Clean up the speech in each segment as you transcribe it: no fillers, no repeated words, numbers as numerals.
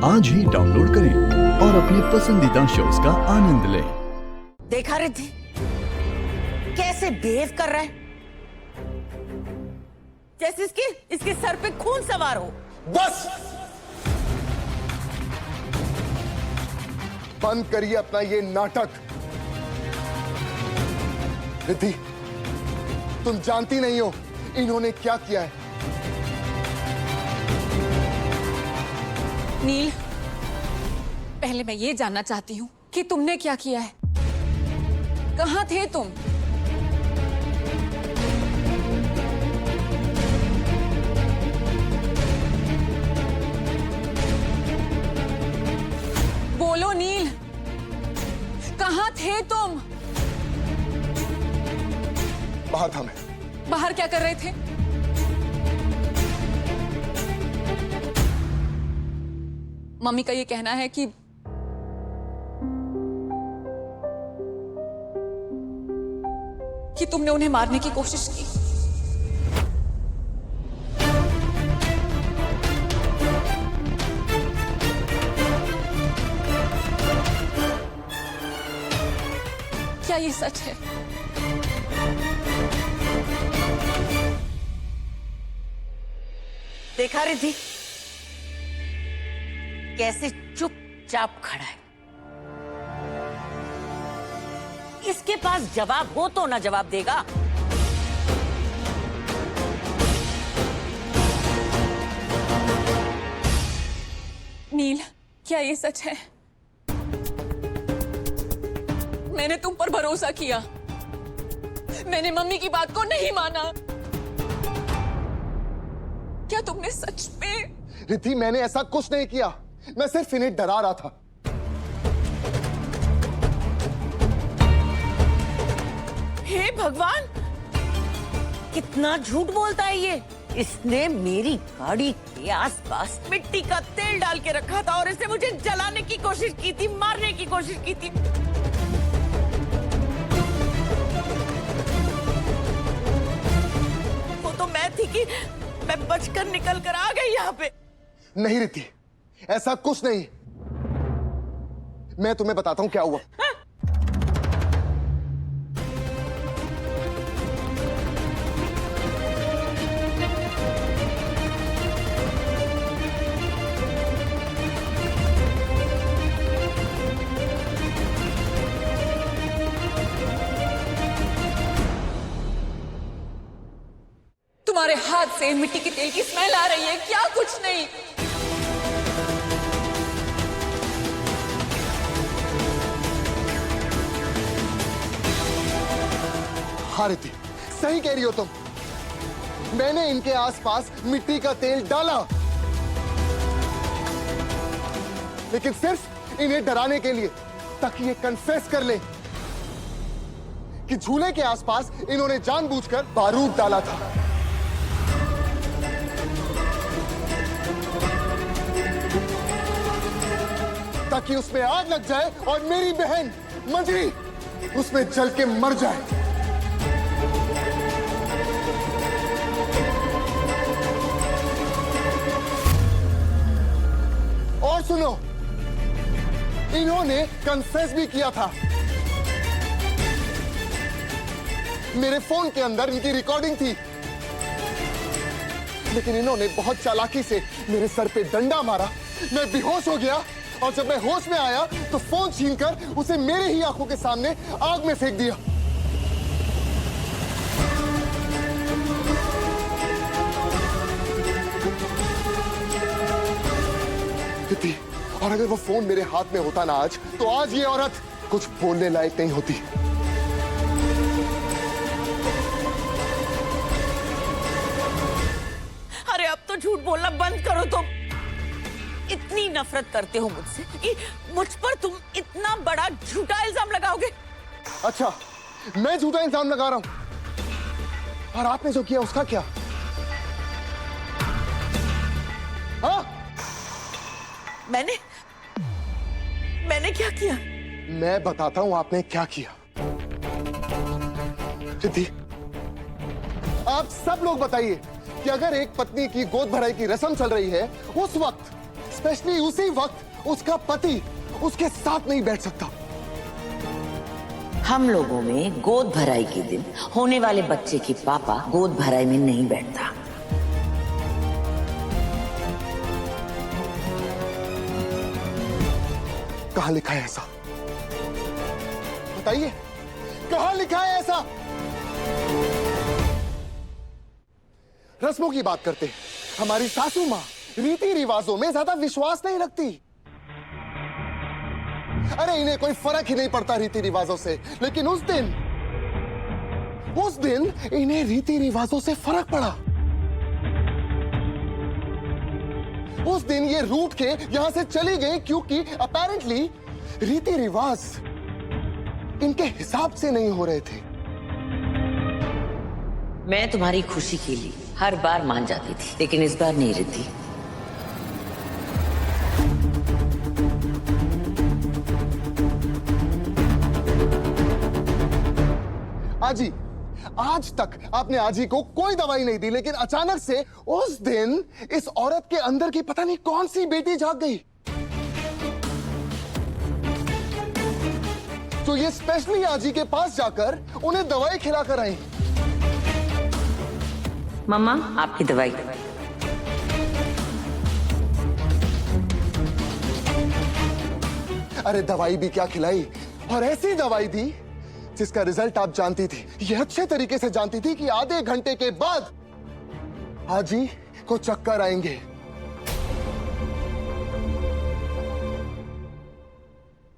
आज ही डाउनलोड करें और अपने पसंदीदा शोज का आनंद लें। देखा रिद्धि कैसे बिहेव कर रहा है, जैसे इसके सर पे खून सवार हो। बस बंद करिए अपना ये नाटक। रिद्धि, तुम जानती नहीं हो इन्होंने क्या किया है। नील, पहले मैं ये जानना चाहती हूँ कि तुमने क्या किया है। कहाँ थे तुम? बोलो नील, कहाँ थे तुम? बाहर था मैं। बाहर क्या कर रहे थे? मम्मी का ये कहना है कि तुमने उन्हें मारने की कोशिश की। क्या ये सच है? देखा रिद्धि कैसे चुपचाप खड़ा है। इसके पास जवाब हो तो ना जवाब देगा। नील, क्या ये सच है? मैंने तुम पर भरोसा किया, मैंने मम्मी की बात को नहीं माना। क्या तुमने सच में? रिद्धि, मैंने ऐसा कुछ नहीं किया, मैं सिर्फ इन्हें डरा रहा था। हे भगवान, कितना झूठ बोलता है ये। इसने मेरी गाड़ी के आसपास मिट्टी का तेल डाल के रखा था और इसने मुझे जलाने की कोशिश की थी, मारने की कोशिश की थी। वो तो मैं थी कि मैं बचकर निकल कर आ गई यहाँ पे। नहीं रिद्धि, ऐसा कुछ नहीं। मैं तुम्हें बताता हूं क्या हुआ। तुम्हारे हाथ से मिट्टी के तेल की स्मेल आ रही है। क्या? कुछ नहीं। हाँ रिद्धि, सही कह रही हो तुम। मैंने इनके आसपास मिट्टी का तेल डाला, लेकिन सिर्फ इन्हें डराने के लिए, ताकि ये कन्फेस कर ले कि झूले के आसपास इन्होंने जानबूझकर बारूद डाला था। ताकि उसमें आग लग जाए और मेरी बहन मंजरी उसमें जल के मर जाए। और सुनो, इन्होंने कन्फेस भी किया था। मेरे फोन के अंदर इनकी रिकॉर्डिंग थी, लेकिन इन्होंने बहुत चालाकी से मेरे सर पे डंडा मारा। मैं बेहोश हो गया और जब मैं होश में आया तो फोन छीनकर उसे मेरे ही आंखों के सामने आग में फेंक दिया। रिद्धि, और अगर वो फोन मेरे हाथ में होता ना आज, तो आज ये औरत कुछ बोलने लायक नहीं होती। अरे अब तो झूठ बोलना बंद करो तुम। इतनी नफरत करते हो मुझसे कि मुझ पर तुम इतना बड़ा झूठा इल्जाम लगाओगे। अच्छा, मैं झूठा इल्जाम लगा रहा हूं, और आपने जो किया उसका क्या? हाँ? मैंने क्या किया? मैं बताता हूं आपने क्या किया। रिद्धि, आप सब लोग बताइए कि अगर एक पत्नी की गोद भराई की रस्म चल रही है, उस वक्त स्पेशली उसी वक्त उसका पति उसके साथ नहीं बैठ सकता। हम लोगों में गोद भराई के दिन होने वाले बच्चे की पापा गोद भराई में नहीं बैठता। कहां लिखा है ऐसा? बताइए, कहां लिखा है ऐसा? रस्मों की बात करते हैं। हमारी सासू मां रीति रिवाजों में ज्यादा विश्वास नहीं रखती। अरे इन्हें कोई फर्क ही नहीं पड़ता रीति रिवाजों से, लेकिन उस दिन इन्हें रीति रिवाजों से फर्क पड़ा। उस दिन ये रूठ के यहां से चली गई क्योंकि अपेरेंटली रीति रिवाज इनके हिसाब से नहीं हो रहे थे। मैं तुम्हारी खुशी के लिए हर बार मान जाती थी, लेकिन इस बार नहीं रहती। आजी, आज तक आपने आजी को कोई दवाई नहीं दी, लेकिन अचानक से उस दिन इस औरत के अंदर की पता नहीं कौन सी बेटी जाग गई, तो ये स्पेशली आजी के पास जाकर उन्हें दवाई खिलाकर आई। मम्मा, आपकी दवाई। अरे दवाई भी क्या खिलाई, और ऐसी दवाई दी जिसका रिजल्ट आप जानती थी। यह अच्छे तरीके से जानती थी कि आधे घंटे के बाद आजी को चक्कर आएंगे।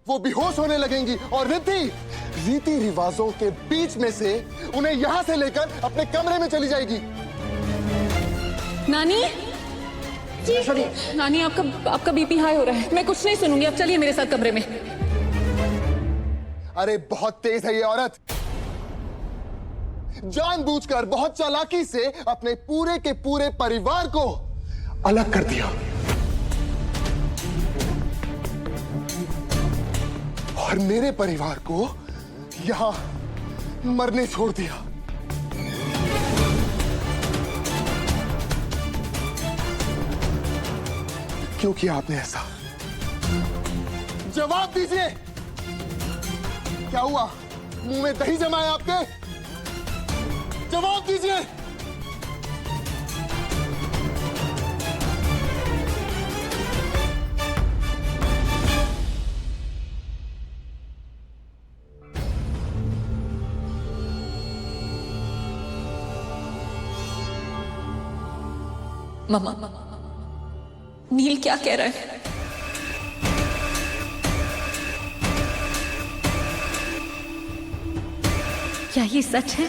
वो बेहोश होने लगेंगी और रीति रिवाजों के बीच में से उन्हें यहां से लेकर अपने कमरे में चली जाएगी। नानी जी, नानी आपका बीपी हाई हो रहा है। मैं कुछ नहीं सुनूंगी, आप चलिए मेरे साथ कमरे में। अरे बहुत तेज है ये औरत, जानबूझकर बहुत चालाकी से अपने पूरे के पूरे परिवार को अलग कर दिया और मेरे परिवार को यहां मरने छोड़ दिया। क्यों किया आपने ऐसा? जवाब दीजिए। क्या हुआ? मुंह में दही जमा है आपके? जवाब दीजिए। मम्मा, नील क्या कह रहा है? क्या ये सच है?